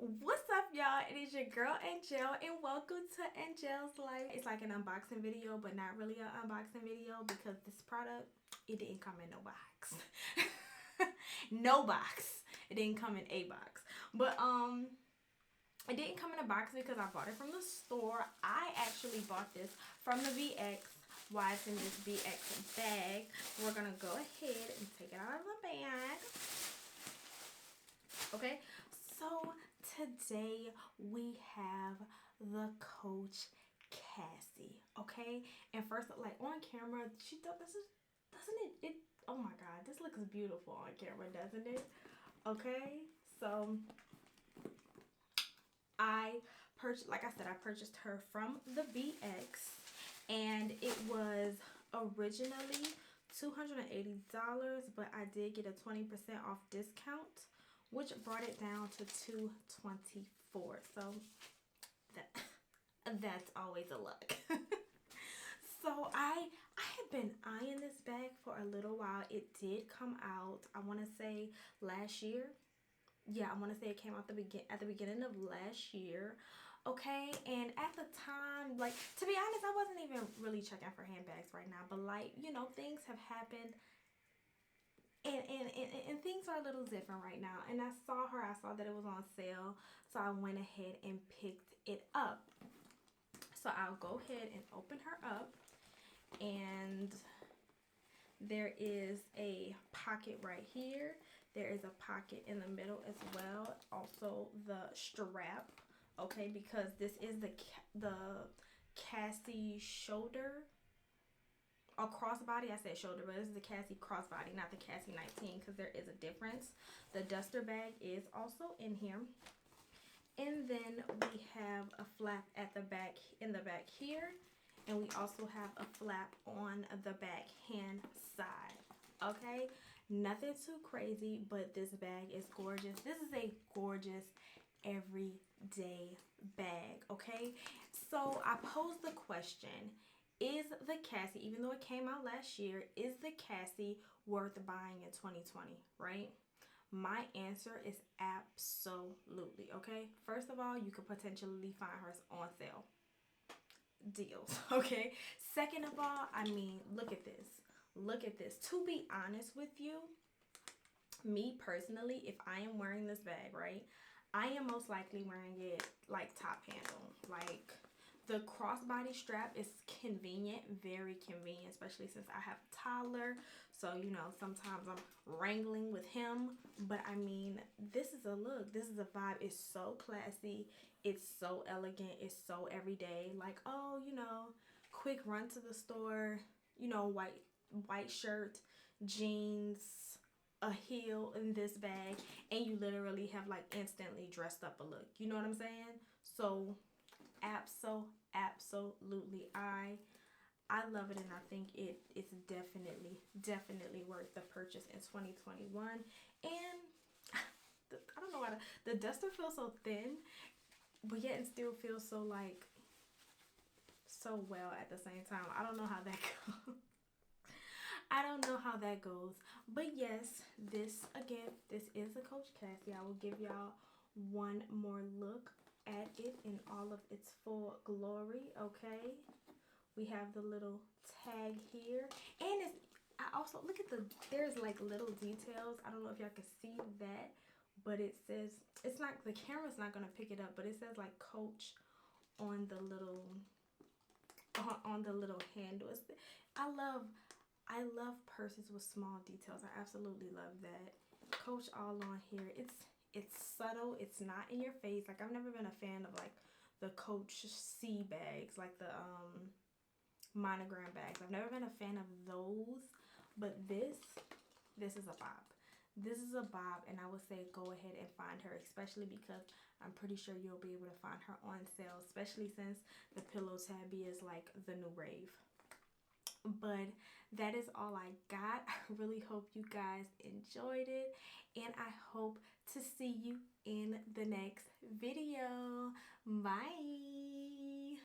What's up, y'all? It is your girl Angelle, and welcome to Angelle's Life. It's like an unboxing video, but not really an unboxing video because this product, it didn't come in no box. No box. It didn't come in a box. But it didn't come in a box because I bought it from the store. I actually bought this from the VX. Why it's in this VX bag. We're gonna go ahead and take it out of the bag. Okay, so today we have the Coach Cassie. Okay, and first, like on camera, she doesn't it? Oh my God, this looks beautiful on camera, doesn't it? Okay, so I purchased, like I said, I purchased her from the VX, and it was originally $280, but I did get a 20% off discount, which brought it down to $224. So that's always a look. So I have been eyeing this bag for a little while. It did come out, I want to say last year. Yeah, I want to say it came out at the beginning of last year. Okay, and at the time, like, to be honest, I wasn't even really checking for handbags right now, but like, you know, things have happened, and things are a little different right now. And I saw that it was on sale, so I went ahead and picked it up. So I'll go ahead and open her up, and there is a pocket right here. There is a pocket in the middle as well. Also the strap, okay, because this is the Cassie shoulder or crossbody. I said shoulder, but this is the Cassie crossbody, not the Cassie 19, because there is a difference. The duster bag is also in here. And then we have a flap at the back, in the back here. And we also have a flap on the back hand side. Okay, nothing too crazy, but this bag is gorgeous. This is a gorgeous everyday bag. Okay, so I posed the question, is the Cassie, even though it came out last year, is the Cassie worth buying in 2020, right? My answer is absolutely. Okay, first of all, you could potentially find hers on sale deals. Okay, second of all, I mean, look at this. To be honest with you, me personally, if I am wearing this bag, right, I am most likely wearing it like top handle. Like, the crossbody strap is convenient, very convenient, especially since I have a toddler. So, you know, sometimes I'm wrangling with him. But I mean, this is a look. This is a vibe. It's so classy. It's so elegant. It's so everyday. Like, oh, you know, quick run to the store, you know, white shirt, jeans, a heel in this bag, and you literally have like instantly dressed up a look. You know what I'm saying? So absolutely, I love it, and I think it's definitely worth the purchase in 2021. And I don't know why the duster feels so thin, but yet it still feels so like so well at the same time. I don't know how that goes. I don't know how that goes. But yes, this is a Coach Cassie. I will give y'all one more look at it in all of its full glory. Okay, we have the little tag here, and I also look at there's like little details. I don't know if y'all can see that, but it says, it's not, the camera's not gonna pick it up, but it says like Coach on the little handle. I love purses with small details. I absolutely love that. Coach all on here. It's subtle. It's not in your face. Like, I've never been a fan of like the Coach C bags, like the monogram bags. I've never been a fan of those, but this is a bop. This is a bop, and I would say go ahead and find her, especially because I'm pretty sure you'll be able to find her on sale, especially since the pillow tabby is like the new rave. But that is all I got. I really hope you guys enjoyed it, and I hope to see you in the next video. Bye.